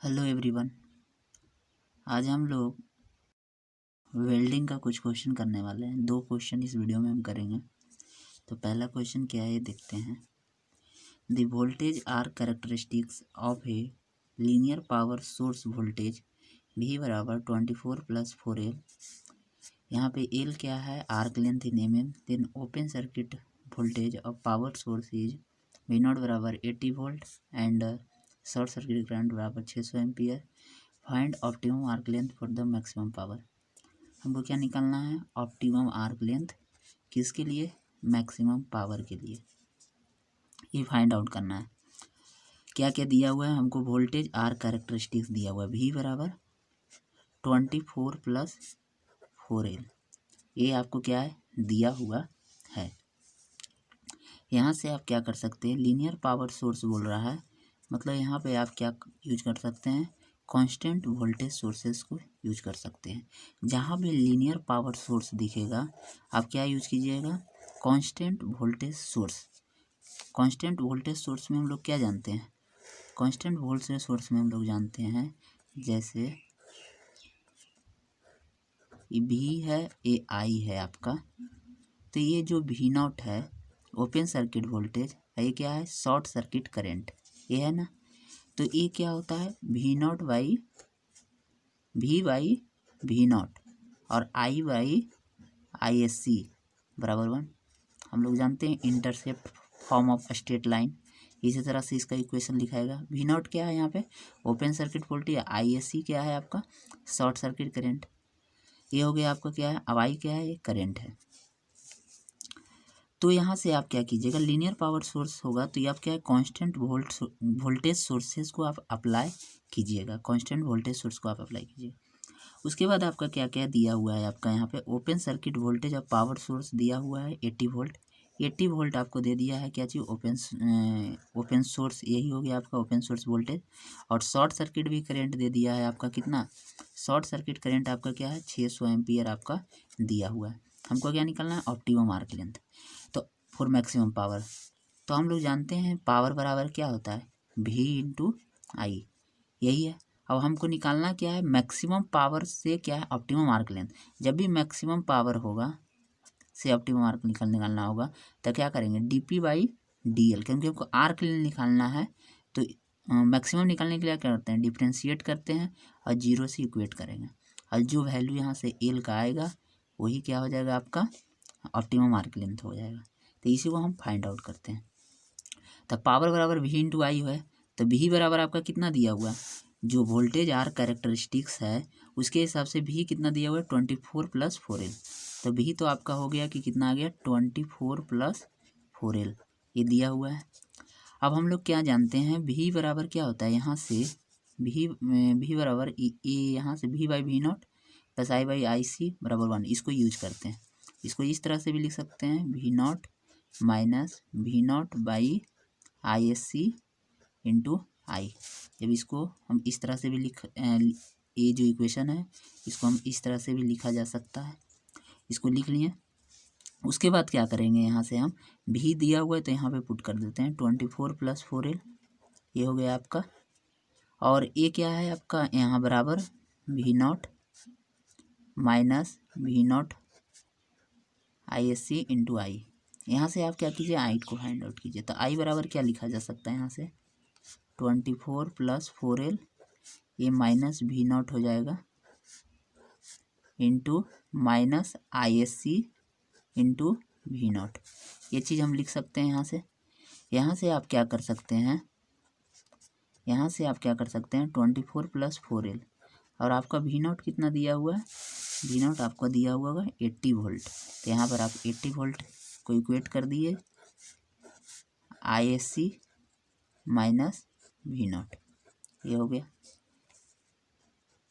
Hello everyone. आज हम लोग वेल्डिंग का कुछ क्वेश्चन करने वाले हैं। 2 क्वेश्चन इस वीडियो में हम करेंगे। तो पहला क्वेश्चन क्या है ये देखते हैं। The voltage or characteristics of a linear power source voltage V बराबर 24 + 4L। यहाँ पे L क्या है, arc length in mm। Then open circuit voltage of power source is V0 बराबर 80 volt and short circuit current बराबर 600 ampere. Find optimum arc length for the maximum power. हमको क्या निकालना है, ऑप्टिमम आर्क लेंथ किसके लिए, मैक्सिमम पावर के लिए। ये फाइंड आउट करना है। क्या क्या दिया हुआ है हमको, वोल्टेज आर कैरेक्टरिस्टिक्स दिया हुआ है V बराबर 24 + 4L। ये आपको क्या है दिया हुआ है। यहाँ से आप क्या कर सकते हैं, लीनियर पावर सोर्स बोल रहा है, मतलब यहाँ पे आप क्या यूज कर सकते हैं, कांस्टेंट वोल्टेज सोर्सेस को यूज कर सकते हैं। जहाँ भी लीनियर पावर सोर्स दिखेगा आप क्या यूज कीजिएगा, constant voltage source. Constant voltage source में हम लोग क्या जानते हैं, कांस्टेंट वोल्टेज सोर्स में हम लोग जानते हैं जैसे ये V है, ये I है आपका। तो ये जो V0 है ओपन सर्किट वोल्टेज, ये क्या है, शॉर्ट सर्किट करंट, ये है ना। तो ये क्या होता है, V0 बाई V0 और I/ISC बराबर 1। हम लोग जानते हैं intercept form of straight line. इसी तरह से इसका इक्वेशन लिखाएगा। V0 क्या है यहाँ पे, ओपन सर्किट वोल्टेज। ISC क्या है आपका, शॉर्ट सर्किट करंट। ये हो गया आपका क्या है, अब I क्या है, ये करंट है। तो यहाँ से आप क्या कीजिएगा, लीनियर पावर सोर्स होगा तो ये आप क्या है, कांस्टेंट वोल्टेज सोर्सेज को आप अप्लाई कीजिएगा, कांस्टेंट वोल्टेज सोर्स को आप अप्लाई कीजिएगा। उसके बाद आपका क्या क्या दिया हुआ है, आपका यहाँ पे open circuit voltage of power source दिया हुआ है 80 वोल्ट। 80 वोल्ट आपको दे दिया है क्या चीज़, ओपन सोर्स, यही हो गया आपका ओपन सोर्स वोल्टेज। और शॉर्ट सर्किट भी करंट दे दिया है आपका कितना, शॉर्ट सर्किट करंट आपका क्या है 600 एम्पियर आपका दिया हुआ है। हमको क्या निकालना है, ऑप्टिमम आर्क लेंथ तो फॉर मैक्सिमम पावर। तो हम लोग जानते हैं पावर बराबर क्या होता है, V/I, यही है। अब हमको निकालना क्या है, मैक्सिमम पावर से क्या है, ऑप्टिमम आर्क लेंथ। जब भी मैक्सिमम पावर होगा से ऑप्टिमम आर्क निकालना होगा तो क्या करेंगे, dP/dL, क्योंकि हमको आर्क लेंथ निकालना है। तो मैक्सिमम निकालने के लिए क्या करते हैं, डिफ्रेंशिएट करते हैं और 0 से इक्वेट करेंगे। और जो वैल्यू यहाँ से L का आएगा वही क्या हो जाएगा, आपका ऑप्टिमम आर्क लेंथ हो जाएगा। तो इसी को हम फाइंड आउट करते हैं। तो पावर बराबर V/I है। तो V बराबर आपका कितना दिया हुआ है, जो वोल्टेज आर कैरेक्टरिस्टिक्स है उसके हिसाब से V कितना दिया हुआ है, 24 + 4L। तो V तो आपका हो गया कि कितना आ गया, 24 + 4L, ये दिया हुआ है। अब हम लोग क्या जानते हैं, V बराबर क्या होता है, यहाँ से V बराबर यहाँ से V/V0 + I/IC बराबर 1, इसको यूज करते हैं। इसको इस तरह से भी लिख सकते हैं, V0 - V0/ISC × I। जब इसको हम इस तरह से भी ये जो इक्वेशन है इसको हम इस तरह से भी लिखा जा सकता है, इसको लिख लिए। उसके बाद क्या करेंगे, यहाँ से हम V दिया हुआ है तो यहाँ पे पुट कर देते हैं 24 + 4L, ये हो गया आपका। और ये क्या है आपका, यहाँ बराबर V0 - V0 ISC × I। यहाँ से आप क्या कीजिए, I को फाइंड आउट कीजिए। तो I बराबर क्या लिखा जा सकता है, यहाँ से 24 + 4L, ये -V0 हो जाएगा इंटू -ISC × V0। ये चीज़ हम लिख सकते हैं यहाँ से। यहाँ से आप क्या कर सकते हैं, यहाँ से आप क्या कर सकते हैं, 24 + 4L और आपका V0 कितना दिया हुआ है, V0 आपका दिया हुआ होगा 80 वोल्ट। तो यहाँ पर आप 80 वोल्ट को इक्वेट कर दिए, ISC - V0, ये हो गया,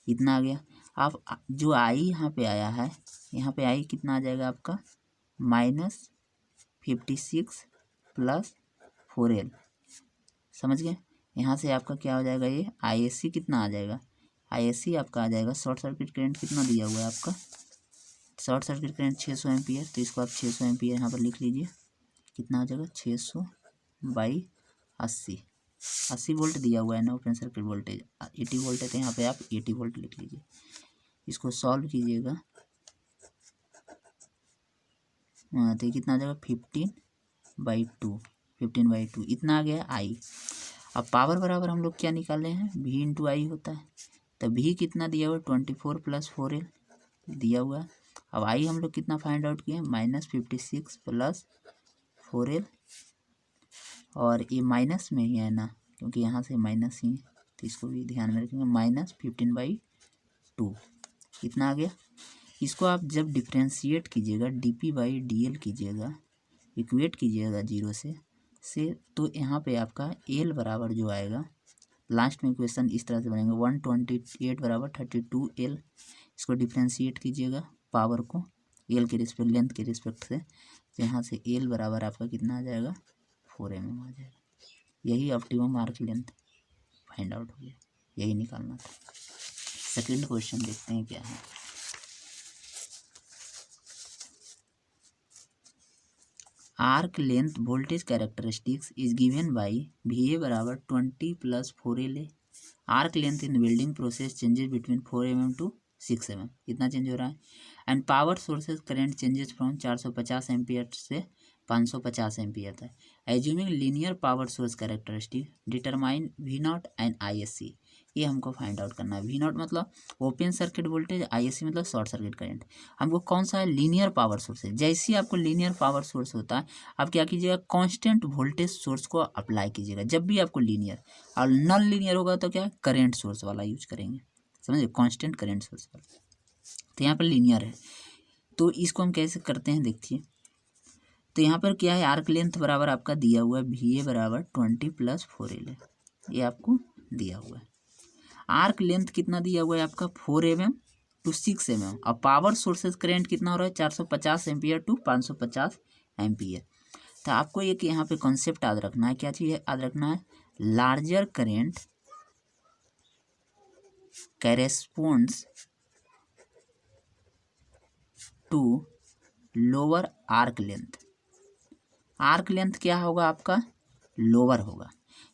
इतना आ गया। आप जो I यहाँ पे आया है, यहाँ पे I कितना आ जाएगा आपका, -56 + 4L, समझ गए। यहाँ से आपका क्या हो जाएगा, ये ISC कितना आ जाएगा, ISC आपका आ जाएगा, शॉर्ट सर्किट करंट कितना दिया हुआ है आपका, शॉर्ट सर्किट करंट 600 एम्पियर। तो इसको आप 600 एम्पियर यहाँ पर लिख लीजिए, कितना आ जाएगा 600/80। 80 वोल्ट दिया हुआ है ना ओपन सर्किट वोल्टेज, 80 वोल्ट है तो यहाँ पे आप 80 वोल्ट लिख लीजिए। इसको सॉल्व कीजिएगा, तो कितना आ जाएगा 15/2 इतना आ गया आई। अब पावर बराबर हम लोग क्या निकाले हैं, V इंटू आई होता है। तो V कितना दिया हुआ है 24 + 4L दिया हुआ है। अब आई हम लोग कितना फाइंड आउट किए, -56 + 4L, और ये माइनस में ही है ना क्योंकि यहाँ से माइनस ही है तो इसको भी ध्यान में रखेंगे, -15/2 कितना आ गया। इसको आप जब डिफ्रेंशिएट कीजिएगा dp/dl कीजिएगा, इक्वेट कीजिएगा 0 से तो यहाँ पे आपका L बराबर जो आएगा लास्ट में इक्वेशन इस तरह से बनेगा 128 = 32L। इसको डिफ्रेंशिएट कीजिएगा पावर को L के रिस्पेक्ट लेंथ के रिस्पेक्ट से, तो यहाँ से L बराबर आपका कितना आ जाएगा 4 mm आ जाएगा। यही optimum arc length find out हो गया, यही निकालना था। सेकंड क्वेश्चन देखते हैं क्या है। Arc length voltage characteristics is given by VA बराबर 20 + 4LA। Arc length in building process changes between 4 mm to 6 mm, कितना चेंज हो रहा है। And power sources current changes from 450 ampere से 550 एम्पियर तक। Assuming linear power source characteristic determine V0 and ISC। ये हमको find out करना है। V0 मतलब ओपन सर्किट वोल्टेज, ISC मतलब शॉर्ट सर्किट करंट। हमको कौन सा है, लीनियर पावर सोर्स है। जैसे ही आपको लीनियर पावर सोर्स होता है आप क्या कीजिएगा, कांस्टेंट वोल्टेज सोर्स को अप्लाई कीजिएगा जब भी आपको लीनियर, और नॉन लीनियर होगा तो क्या करंट सोर्स वाला यूज करेंगे, समझिए, कांस्टेंट करंट सोर्स वाला। तो यहाँ पर लीनियर है तो इसको हम कैसे करते हैं देखिए। तो यहाँ पर क्या है, आर्क लेंथ बराबर आपका दिया हुआ है VA बराबर 20 + 4L, ये आपको दिया हुआ है। आर्क लेंथ कितना दिया हुआ है आपका 4 mm to 6 mm, और पावर सोर्सेज करेंट कितना हो रहा है 450 एम्पियर टू 550 एम्पियर। तो आपको एक यहाँ पे कॉन्सेप्ट याद रखना है, क्या चीज़ याद रखना है, larger current corresponds to lower arc length. Arc length क्या होगा आपका, लोअर होगा।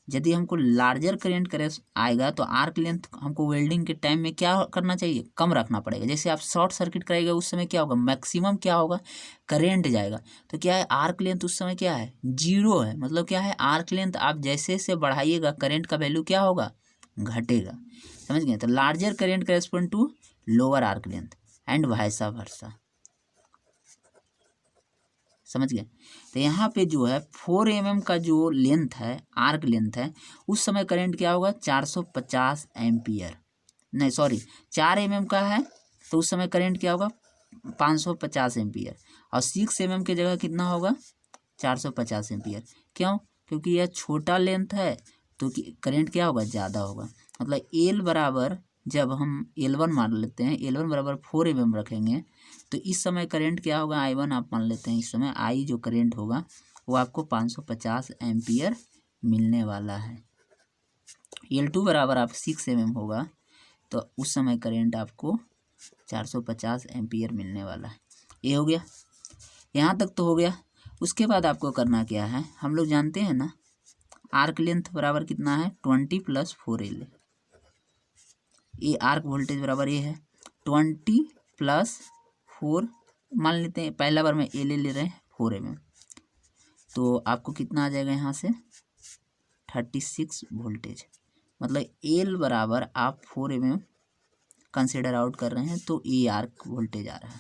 यदि हमको लार्जर करेंट करे आएगा तो आर्क लेंथ हमको वेल्डिंग के टाइम में क्या करना चाहिए, कम रखना पड़ेगा। जैसे आप शॉर्ट सर्किट करेगा उस समय क्या होगा, मैक्सिमम क्या होगा, करेंट जाएगा। तो क्या है, आर्क लेंथ उस समय क्या है, 0 है। मतलब क्या है, आर्क लेंथ आप जैसे से बढ़ाइएगा करेंट का वैल्यू क्या होगा, घटेगा। समझ गए। तो larger current correspond to lower arc length and vice versa, समझ गए। तो यहाँ पे जो है 4 mm का जो लेंथ है, आर्क लेंथ है, उस समय करंट क्या होगा 450 एम्पियर, नहीं सॉरी 4 mm का है तो उस समय करंट क्या होगा 550 एम्पियर, और 6 mm की जगह कितना होगा 450 एम्पियर। क्यों, क्योंकि यह छोटा लेंथ है तो करंट क्या होगा, ज़्यादा होगा। मतलब L बराबर, जब हम L1 मान लेते हैं, L1 बराबर 4 mm रखेंगे तो इस समय करंट क्या होगा, I1 आप मान लेते हैं, इस समय I जो करंट होगा वो आपको 550 एम्पियर मिलने वाला है। L2 बराबर आप 6 mm होगा तो उस समय करंट आपको 450 एम्पियर मिलने वाला है। ये हो गया, यहाँ तक तो हो गया। उसके बाद आपको करना क्या है, हम लोग जानते हैं ना आर्क लेंथ बराबर कितना है 20 + 4L। ये आर्क वोल्टेज बराबर ये है 20 + 4, मान लेते हैं पहला बार में L ले रहे हैं 4 mm, तो आपको कितना आ जाएगा यहाँ से 36 वोल्टेज। मतलब L बराबर आप 4 mm कंसिडर आउट कर रहे हैं तो ये आर्क वोल्टेज आ रहा है।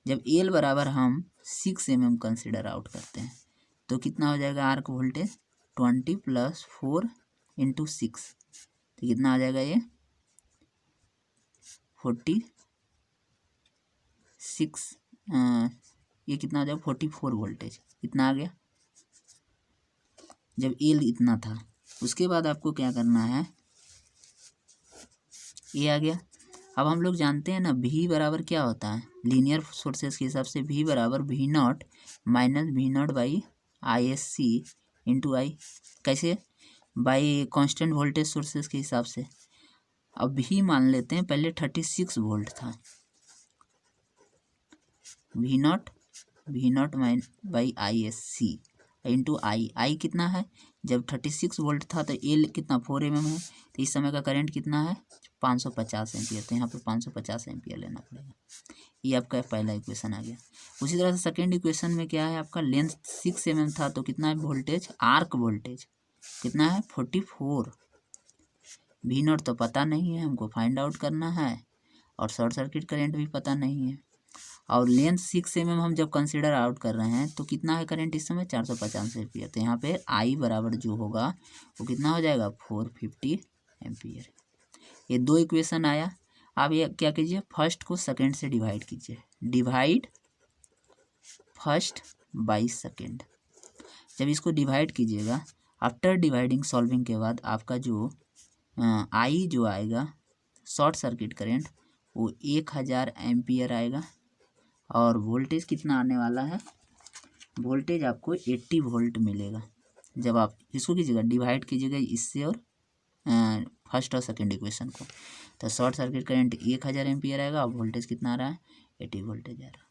जब L बराबर हम 6 mm कंसिडर आउट करते हैं तो कितना हो जाएगा आर्क वोल्टेज 20 + 4 × 6, तो कितना आ जाएगा ये 46, ये कितना आ जाएगा 44 वोल्टेज, इतना आ गया जब L इतना था। उसके बाद आपको क्या करना है, ये आ गया। अब हम लोग जानते हैं ना V बराबर क्या होता है, लीनियर सोर्सेज के हिसाब से V बराबर V0 - V0/ISC × I, कैसे, बाई कांस्टेंट वोल्टेज सोर्सेज के हिसाब से। अब V मान लेते हैं, पहले 36 वोल्ट था, V0 - ISC, इंटू आई कितना है, जब 36 वोल्ट था तो ए कितना 4 mm है, तो इस समय का करंट कितना है 550 एम्पियर, तो यहाँ पे 550 एम्पियर लेना पड़ेगा। ये आपका पहला इक्वेशन आ गया। उसी तरह से सेकेंड इक्वेशन में क्या है आपका, लेंथ 6 mm था तो कितना है वोल्टेज, आर्क वोल्टेज कितना है 44। वी नॉट तो पता नहीं है, हमको फाइंड आउट करना है, और शॉर्ट सर्किट करंट भी पता नहीं है, और लेंथ 6 mm हम जब कंसिडर आउट कर रहे हैं तो कितना है करंट इस समय 450 एम्पियर, तो यहाँ पे आई बराबर जो होगा वो कितना हो जाएगा 450 एम्पियर। ये दो इक्वेशन आया। आप ये क्या कीजिए, फर्स्ट को सेकंड से डिवाइड कीजिए, डिवाइड फर्स्ट बाई सेकंड। जब इसको डिवाइड कीजिएगा, आफ्टर डिवाइडिंग सॉल्विंग के बाद आपका जो आई जो आएगा शॉर्ट सर्किट करंट वो 1000 एम्पियर आएगा, और वोल्टेज कितना आने वाला है, वोल्टेज आपको 80 वोल्ट मिलेगा। जब आप इसको कीजिएगा डिवाइड कीजिएगा इससे और फर्स्ट और सेकंड इक्वेशन को, तो शॉर्ट सर्किट करंट 1000 एम्पियर आएगा, और वोल्टेज कितना आ रहा है 80 वोल्टेज आ रहा है।